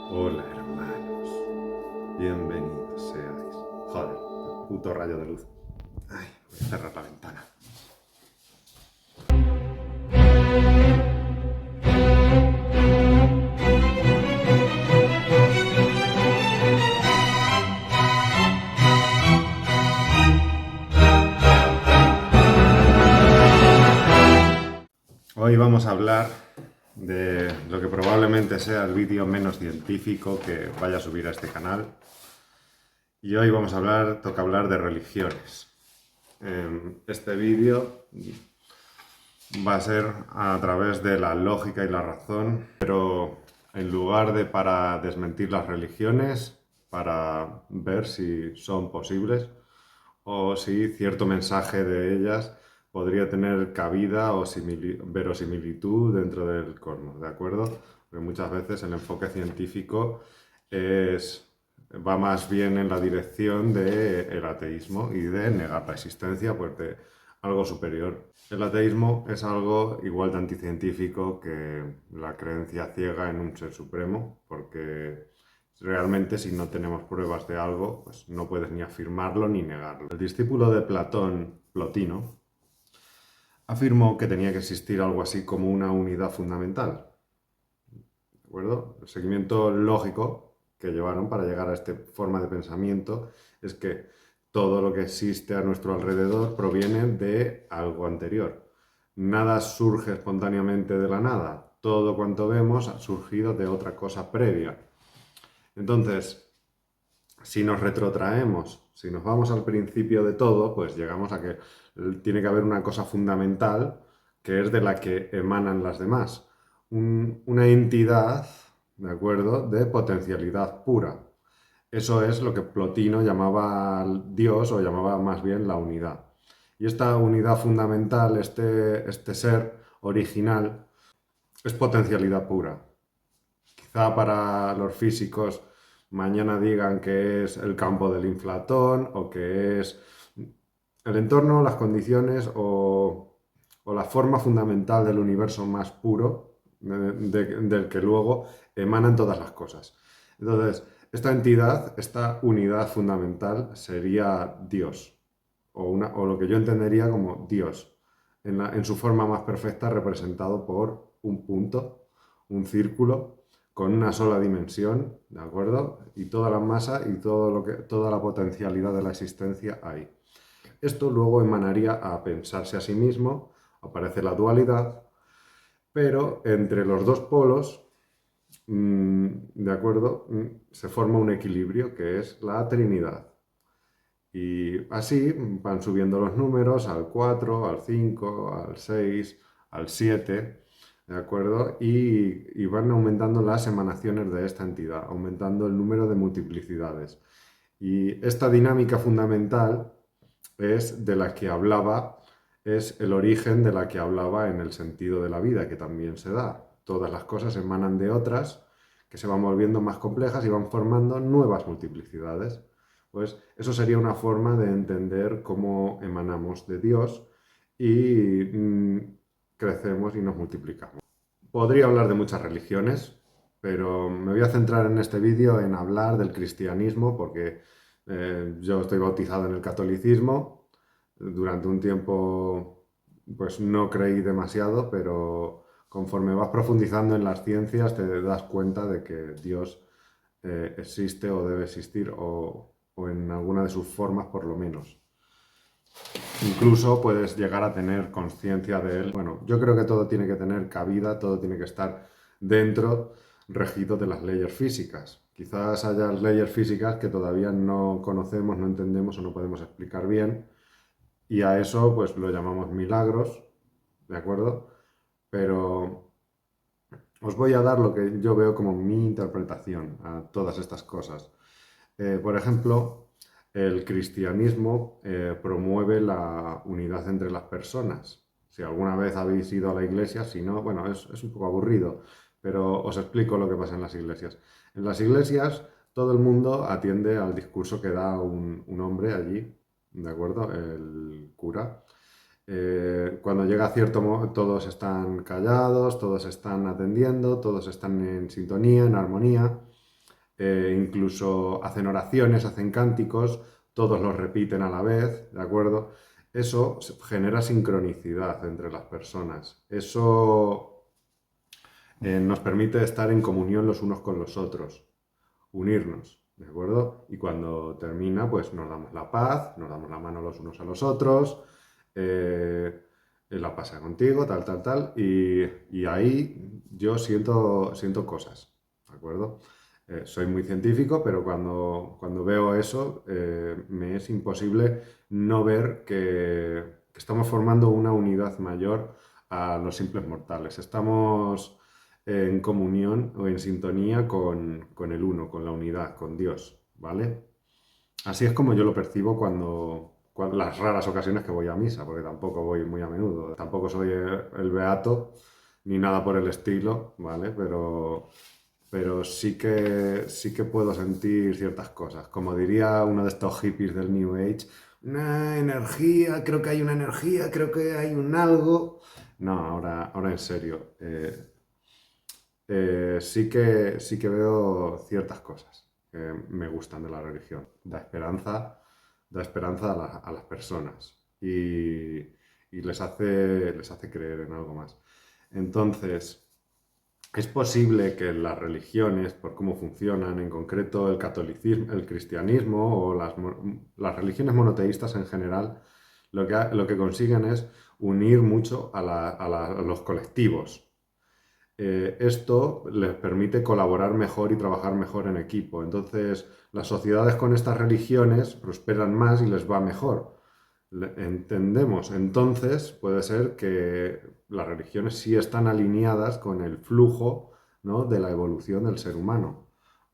Hola hermanos, bienvenidos seáis. Joder, puto rayo de luz. Ay, voy a cerrar la ventana. Hoy vamos a hablar de lo que probablemente sea el vídeo menos científico que vaya a subir a este canal. Y hoy toca hablar de religiones. Este vídeo va a ser a través de la lógica y la razón, pero en lugar de para desmentir las religiones, para ver si son posibles o si cierto mensaje de ellas podría tener cabida o verosimilitud dentro del cosmos, ¿de acuerdo? Porque muchas veces el enfoque científico va más bien en la dirección del ateísmo y de negar la existencia pues, de algo superior. El ateísmo es algo igual de anticientífico que la creencia ciega en un ser supremo, porque realmente si no tenemos pruebas de algo, pues no puedes ni afirmarlo ni negarlo. El discípulo de Platón, Plotino, afirmó que tenía que existir algo así como una unidad fundamental. ¿De acuerdo? El seguimiento lógico que llevaron para llegar a esta forma de pensamiento es que todo lo que existe a nuestro alrededor proviene de algo anterior. Nada surge espontáneamente de la nada. Todo cuanto vemos ha surgido de otra cosa previa. Entonces, si nos retrotraemos, si nos vamos al principio de todo, pues llegamos a que tiene que haber una cosa fundamental que es de la que emanan las demás. Una entidad, ¿de acuerdo?, de potencialidad pura. Eso es lo que Plotino llamaba Dios o llamaba más bien la unidad. Y esta unidad fundamental, este ser original, es potencialidad pura. Quizá para los físicos mañana digan que es el campo del inflatón o que es el entorno, las condiciones o la forma fundamental del universo más puro del que luego emanan todas las cosas. Entonces, esta entidad, esta unidad fundamental sería Dios o lo que yo entendería como Dios en su forma más perfecta representado por un punto, un círculo con una sola dimensión, ¿de acuerdo? Y toda la masa y toda la potencialidad de la existencia ahí. Esto luego emanaría a pensarse a sí mismo, aparece la dualidad, pero entre los dos polos, ¿de acuerdo? Se forma un equilibrio que es la Trinidad. Y así van subiendo los números al 4, al 5, al 6, al 7, ¿de acuerdo? Y van aumentando las emanaciones de esta entidad, aumentando el número de multiplicidades. Y esta dinámica fundamental es de la que hablaba, es el origen de la que hablaba en el sentido de la vida, que también se da. Todas las cosas emanan de otras que se van volviendo más complejas y van formando nuevas multiplicidades. Pues eso sería una forma de entender cómo emanamos de Dios y crecemos y nos multiplicamos. Podría hablar de muchas religiones, pero me voy a centrar en este vídeo en hablar del cristianismo porque yo estoy bautizado en el catolicismo. Durante un tiempo pues no creí demasiado, pero conforme vas profundizando en las ciencias te das cuenta de que Dios existe o debe existir o en alguna de sus formas por lo menos. Incluso puedes llegar a tener conciencia de él. Bueno, yo creo que todo tiene que tener cabida, todo tiene que estar dentro, regido de las leyes físicas. Quizás haya leyes físicas que todavía no conocemos, no entendemos o no podemos explicar bien, y a eso pues lo llamamos milagros, ¿de acuerdo? Pero os voy a dar lo que yo veo como mi interpretación a todas estas cosas. Por ejemplo, el cristianismo promueve la unidad entre las personas. Si alguna vez habéis ido a la iglesia, si no, bueno, es un poco aburrido, pero os explico lo que pasa en las iglesias. En las iglesias todo el mundo atiende al discurso que da un hombre allí, ¿de acuerdo? El cura. Cuando llega cierto momento, todos están callados, todos están atendiendo, todos están en sintonía, en armonía. incluso hacen oraciones, hacen cánticos, todos los repiten a la vez, ¿de acuerdo? Eso genera sincronicidad entre las personas. Eso nos permite estar en comunión los unos con los otros, unirnos, ¿de acuerdo? Y cuando termina, pues nos damos la paz, nos damos la mano los unos a los otros, la pasa contigo, tal, tal, tal, y ahí yo siento cosas, ¿de acuerdo? Soy muy científico, pero cuando veo eso, me es imposible no ver que estamos formando una unidad mayor a los simples mortales. Estamos en comunión o en sintonía con el uno, con la unidad, con Dios, ¿vale? Así es como yo lo percibo cuando las raras ocasiones que voy a misa, porque tampoco voy muy a menudo, tampoco soy el beato ni nada por el estilo, ¿vale? Pero sí que puedo sentir ciertas cosas. Como diría uno de estos hippies del New Age, una energía, creo que hay una energía, creo que hay un algo. No, ahora en serio. Sí que veo ciertas cosas que me gustan de la religión. Da esperanza a las personas y les hace creer en algo más. Entonces, es posible que las religiones, por cómo funcionan, en concreto el catolicismo, el cristianismo o las religiones monoteístas en general, lo que consiguen es unir mucho a los colectivos. Esto les permite colaborar mejor y trabajar mejor en equipo. Entonces, las sociedades con estas religiones prosperan más y les va mejor. Entendemos, entonces puede ser que las religiones sí están alineadas con el flujo, ¿no?, de la evolución del ser humano,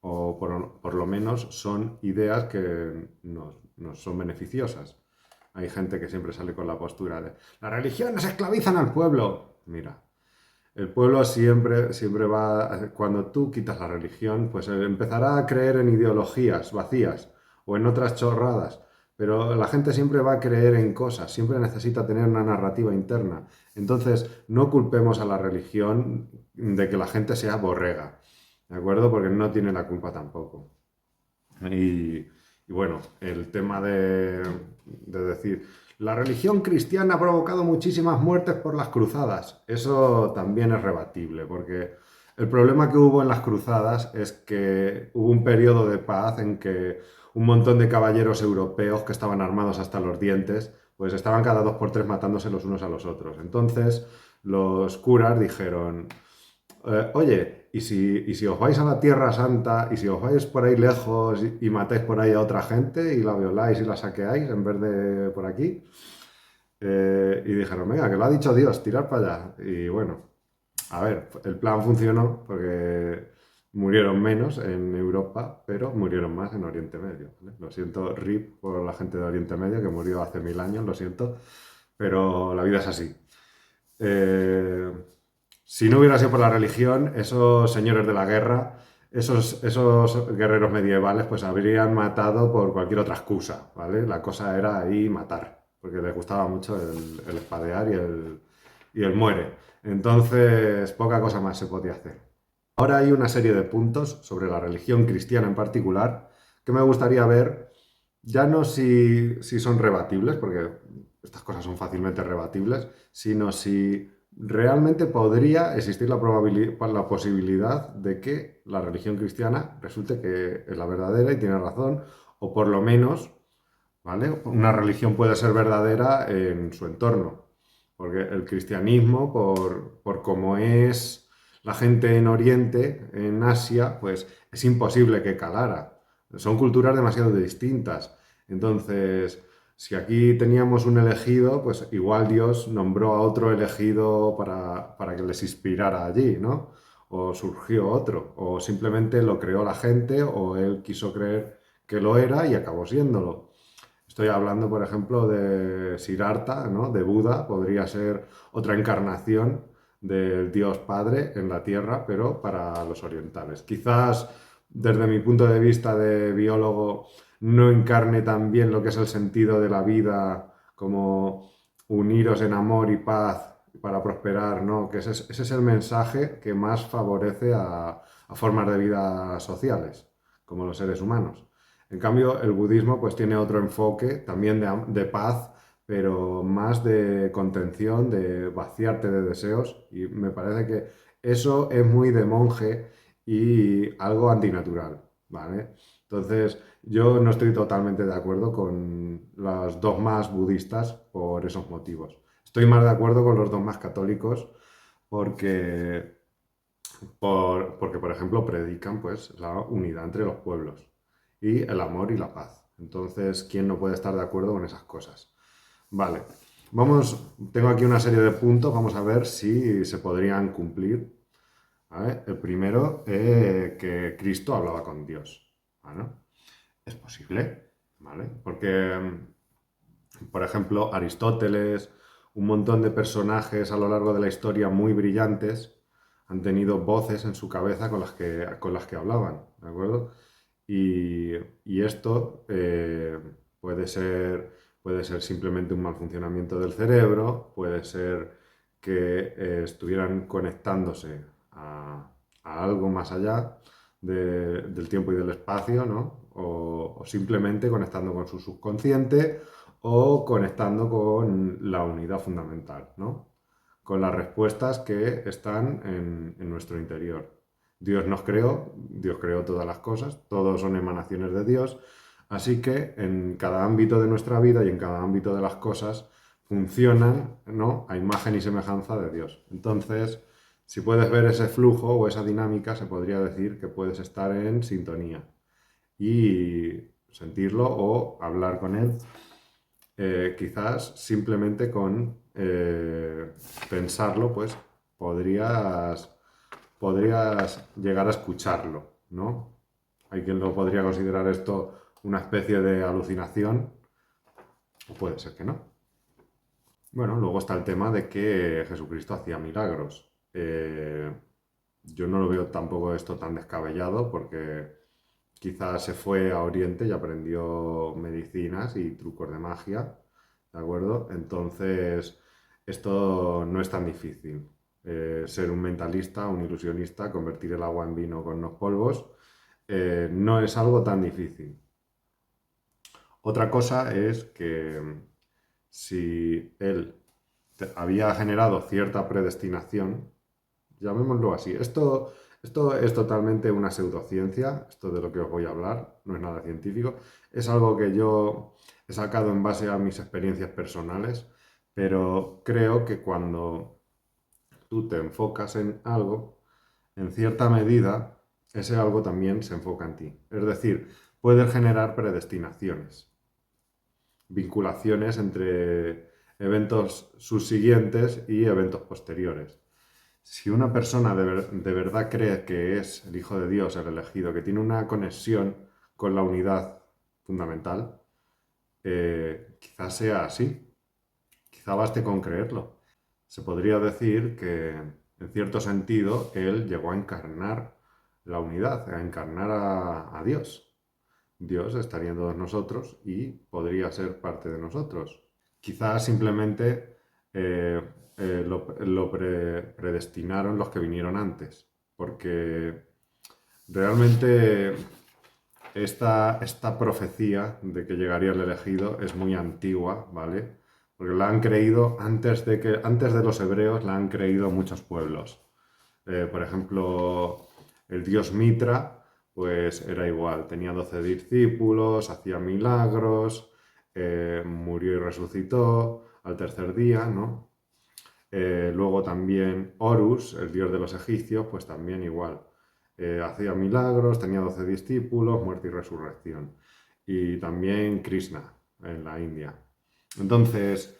o por lo menos son ideas que nos son beneficiosas. Hay gente que siempre sale con la postura de las religiones esclavizan al pueblo. Mira, el pueblo siempre va, cuando tú quitas la religión, pues empezará a creer en ideologías vacías o en otras chorradas, pero la gente siempre va a creer en cosas, siempre necesita tener una narrativa interna. Entonces, no culpemos a la religión de que la gente sea borrega, ¿de acuerdo? Porque no tiene la culpa tampoco. Y, y bueno, el tema de decir, la religión cristiana ha provocado muchísimas muertes por las cruzadas. Eso también es rebatible, porque el problema que hubo en las cruzadas es que hubo un periodo de paz en que un montón de caballeros europeos que estaban armados hasta los dientes, pues estaban cada 2 por 3 matándose los unos a los otros. Entonces los curas dijeron, oye, y si os vais a la Tierra Santa y si os vais por ahí lejos y matáis por ahí a otra gente y la violáis y la saqueáis en vez de por aquí, y dijeron, venga, que lo ha dicho Dios, tirar para allá. Y bueno, a ver, el plan funcionó porque murieron menos en Europa, pero murieron más en Oriente Medio, ¿vale? Lo siento, RIP por la gente de Oriente Medio que murió hace 1000 años, lo siento, pero la vida es así. Eh, si no hubiera sido por la religión, esos señores de la guerra, esos guerreros medievales, pues habrían matado por cualquier otra excusa, ¿vale? La cosa era ahí matar, porque les gustaba mucho el espadear y el muere. Entonces, poca cosa más se podía hacer. Ahora hay una serie de puntos sobre la religión cristiana en particular que me gustaría ver, ya no si son rebatibles, porque estas cosas son fácilmente rebatibles, sino si realmente podría existir la posibilidad de que la religión cristiana resulte que es la verdadera y tiene razón, o por lo menos, ¿vale? Una religión puede ser verdadera en su entorno, porque el cristianismo, por cómo es la gente en Oriente, en Asia, pues es imposible que calara. Son culturas demasiado distintas. Entonces, si aquí teníamos un elegido, pues igual Dios nombró a otro elegido para que les inspirara allí, ¿no? O surgió otro, o simplemente lo creó la gente, o él quiso creer que lo era y acabó siéndolo. Estoy hablando, por ejemplo, de Siddhartha, ¿no?, de Buda, podría ser otra encarnación del Dios Padre en la Tierra, pero para los orientales. Quizás desde mi punto de vista de biólogo no encarne tan bien lo que es el sentido de la vida como uniros en amor y paz para prosperar, ¿no? Que ese es el mensaje que más favorece a formas de vida sociales. como los seres humanos. En cambio, el budismo pues tiene otro enfoque, también de paz, pero más de contención, de vaciarte de deseos, y me parece que eso es muy de monje y algo antinatural, ¿vale? Entonces, yo no estoy totalmente de acuerdo con los dogmas budistas por esos motivos. Estoy más de acuerdo con los dogmas católicos porque, porque por ejemplo, predican pues la unidad entre los pueblos y el amor y la paz. Entonces, ¿quién no puede estar de acuerdo con esas cosas? Vale, tengo aquí una serie de puntos, vamos a ver si se podrían cumplir. ¿Vale? El primero, que Cristo hablaba con Dios. ¿Vale? ¿Es posible? ¿Vale? Porque, por ejemplo, Aristóteles, un montón de personajes a lo largo de la historia muy brillantes han tenido voces en su cabeza con las que hablaban, ¿de acuerdo? Y esto puede ser simplemente un mal funcionamiento del cerebro, puede ser que estuvieran conectándose a algo más allá del tiempo y del espacio, ¿no? O simplemente conectando con su subconsciente o conectando con la unidad fundamental, ¿no? Con las respuestas que están en nuestro interior. Dios creó todas las cosas, todos son emanaciones de Dios, así que en cada ámbito de nuestra vida y en cada ámbito de las cosas funcionan, ¿no?, a imagen y semejanza de Dios. Entonces, si puedes ver ese flujo o esa dinámica, se podría decir que puedes estar en sintonía y sentirlo o hablar con él, quizás simplemente con pensarlo, pues podrías llegar a escucharlo, ¿no? Hay quien lo podría considerar esto una especie de alucinación, o puede ser que no. Bueno, luego está el tema de que Jesucristo hacía milagros. Yo no lo veo tampoco esto tan descabellado porque quizás se fue a Oriente y aprendió medicinas y trucos de magia, ¿de acuerdo? Entonces, esto no es tan difícil. Ser un mentalista, un ilusionista, convertir el agua en vino con unos polvos, no es algo tan difícil. Otra cosa es que si él había generado cierta predestinación, llamémoslo así. Esto es totalmente una pseudociencia, esto de lo que os voy a hablar, no es nada científico. Es algo que yo he sacado en base a mis experiencias personales, pero creo que cuando tú te enfocas en algo, en cierta medida, ese algo también se enfoca en ti. Es decir, puedes generar predestinaciones, vinculaciones entre eventos subsiguientes y eventos posteriores. Si una persona de verdad cree que es el Hijo de Dios, el elegido, que tiene una conexión con la unidad fundamental, quizás sea así, quizá baste con creerlo. Se podría decir que, en cierto sentido, él llegó a encarnar la unidad, a encarnar a Dios. Dios estaría en todos nosotros y podría ser parte de nosotros. Quizás simplemente predestinaron los que vinieron antes, porque realmente esta profecía de que llegaría el elegido es muy antigua, ¿vale? Porque la han creído antes de los hebreos, la han creído muchos pueblos. Por ejemplo, el dios Mitra, pues era igual, tenía 12 discípulos, hacía milagros, murió y resucitó al tercer día, ¿no? Luego también Horus, el dios de los egipcios, pues también igual. Hacía milagros, tenía 12 discípulos, muerte y resurrección. Y también Krishna, en la India. Entonces,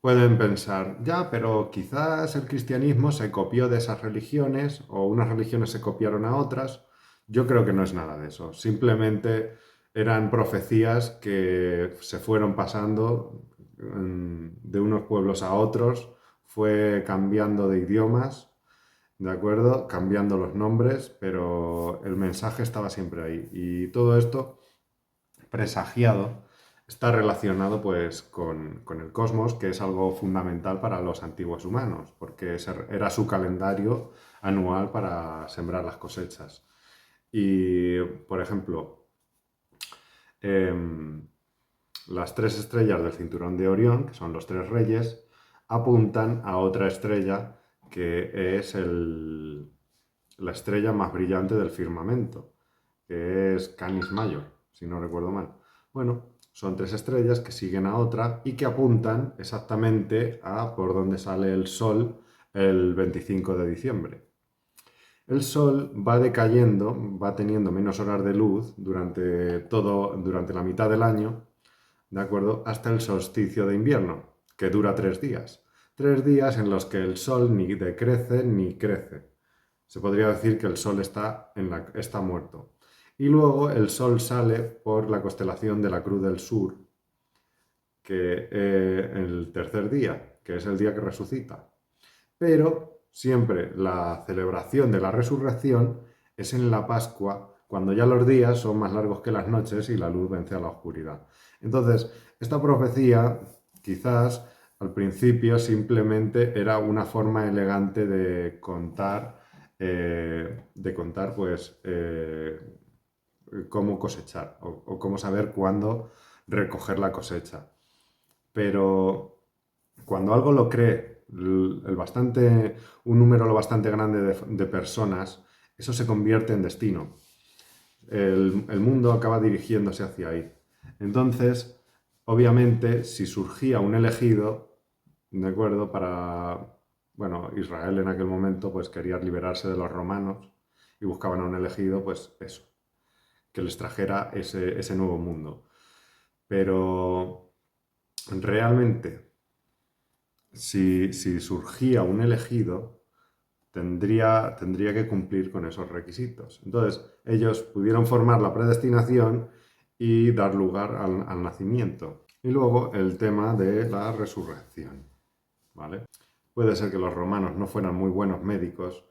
pueden pensar, ya, pero quizás el cristianismo se copió de esas religiones o unas religiones se copiaron a otras. Yo creo que no es nada de eso. Simplemente eran profecías que se fueron pasando de unos pueblos a otros, fue cambiando de idiomas, ¿de acuerdo? Cambiando los nombres, pero el mensaje estaba siempre ahí. Y todo esto presagiado está relacionado pues con el cosmos, que es algo fundamental para los antiguos humanos, porque era su calendario anual para sembrar las cosechas. Y, por ejemplo, em, las 3 estrellas del cinturón de Orión, que son los 3 reyes, apuntan a otra estrella que es la estrella más brillante del firmamento, que es Canis Major, si no recuerdo mal. Bueno, son 3 estrellas que siguen a otra y que apuntan exactamente a por donde sale el Sol el 25 de diciembre. El Sol va decayendo, va teniendo menos horas de luz durante la mitad del año, ¿de acuerdo? Hasta el solsticio de invierno, que dura 3 días. 3 días en los que el Sol ni decrece ni crece. Se podría decir que el Sol está muerto. Y luego el Sol sale por la constelación de la Cruz del Sur, que el tercer día, que es el día que resucita. Pero siempre la celebración de la resurrección es en la Pascua, cuando ya los días son más largos que las noches y la luz vence a la oscuridad. Entonces, esta profecía quizás al principio simplemente era una forma elegante de contar, pues cómo cosechar o cómo saber cuándo recoger la cosecha. Pero cuando algo lo cree un número lo bastante grande de personas, eso se convierte en destino. El mundo acaba dirigiéndose hacia ahí. Entonces, obviamente, si surgía un elegido, ¿de acuerdo? Bueno, Israel en aquel momento pues quería liberarse de los romanos y buscaban a un elegido, pues eso, que les trajera ese nuevo mundo. Pero realmente, si surgía un elegido, tendría que cumplir con esos requisitos. Entonces, ellos pudieron formar la predestinación y dar lugar al nacimiento. Y luego el tema de la resurrección, ¿vale? Puede ser que los romanos no fueran muy buenos médicos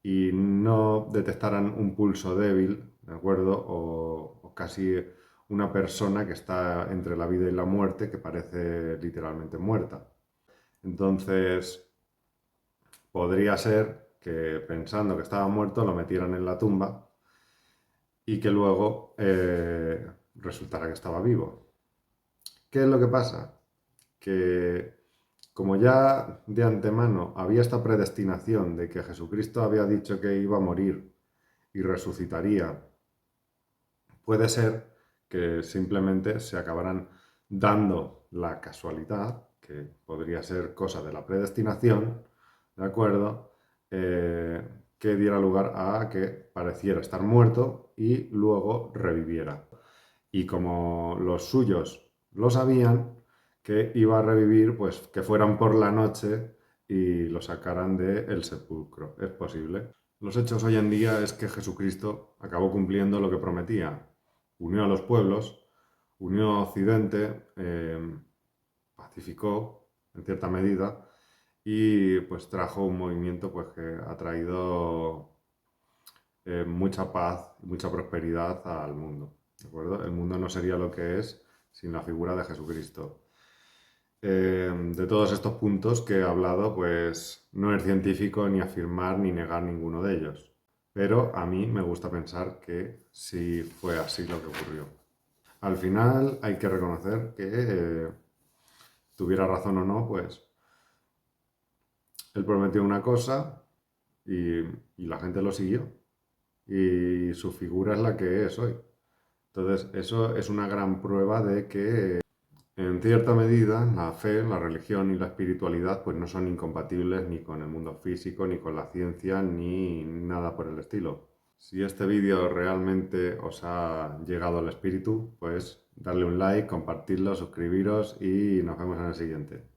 y no detectaran un pulso débil, ¿de acuerdo? O casi una persona que está entre la vida y la muerte, que parece literalmente muerta. Entonces, podría ser que pensando que estaba muerto lo metieran en la tumba y que luego resultara que estaba vivo. ¿Qué es lo que pasa? Que como ya de antemano había esta predestinación de que Jesucristo había dicho que iba a morir y resucitaría, puede ser que simplemente se acabaran dando la casualidad, que podría ser cosa de la predestinación, ¿de acuerdo? Que diera lugar a que pareciera estar muerto y luego reviviera. Y como los suyos lo sabían, que iba a revivir, pues que fueran por la noche y lo sacaran del sepulcro. Es posible. Los hechos hoy en día es que Jesucristo acabó cumpliendo lo que prometía. Unió a los pueblos, unió a Occidente, pacificó en cierta medida y pues trajo un movimiento pues, que ha traído mucha paz, mucha prosperidad al mundo. ¿De acuerdo? El mundo no sería lo que es sin la figura de Jesucristo. De todos estos puntos que he hablado, pues no es científico ni afirmar ni negar ninguno de ellos. Pero a mí me gusta pensar que sí fue así lo que ocurrió. Al final hay que reconocer que tuviera razón o no, pues él prometió una cosa y la gente lo siguió. Y su figura es la que es hoy. Entonces, eso es una gran prueba de que, en cierta medida, la fe, la religión y la espiritualidad pues no son incompatibles ni con el mundo físico, ni con la ciencia, ni nada por el estilo. Si este vídeo realmente os ha llegado al espíritu, pues darle un like, compartirlo, suscribiros y nos vemos en el siguiente.